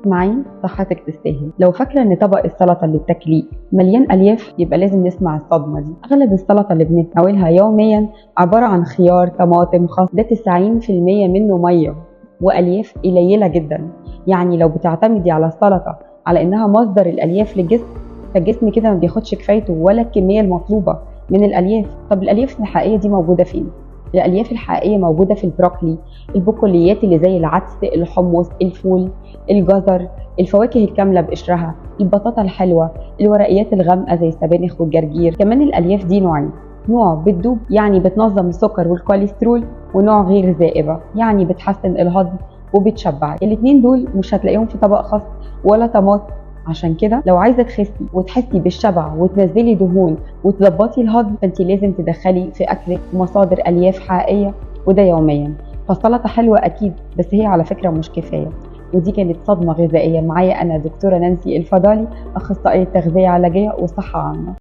اسمعي، صحتك تستاهل. لو فاكرة ان طبق السلطة اللي بتاكليه مليان الياف يبقى لازم نسمع الصدمة دي. اغلب السلطة اللي بنتناولها يوميا عبارة عن خيار، طماطم، خس، ده 90% منه مية والياف قليلة جدا. يعني لو بتعتمدي على السلطة على انها مصدر الالياف للجسم، فالجسم كده ما بياخدش كفايته ولا الكمية المطلوبة من الالياف. طب الالياف الحقيقية دي موجودة فين؟ الالياف الحقيقية موجودة في البروكلي، البقوليات اللي زي العدس، الحمص، الفول، الجزر، الفواكه الكاملة بقشرها، البطاطا الحلوة، الورقيات الغامقة زي السبانخ والجرجير. كمان الألياف دي نوعين: نوع بتدوب يعني بتنظم السكر والكوليسترول، ونوع غير ذائبة يعني بتحسن الهضم وبتشبع. الاتنين دول مش هتلاقيهم في طبق خس ولا طماطم. عشان كده لو عايزة تخسي وتحسي بالشبع وتنزلي دهون وتظبطي الهضم، فانت لازم تدخلي في أكلك مصادر ألياف حقيقية، وده يوميا. فالسلطة حلوة أكيد، بس هي على فكرة مش كفاية. ودي كانت صدمة غذائية معايا أنا دكتورة نانسي الفضالي، أخصائية تغذية علاجية وصحة عامة.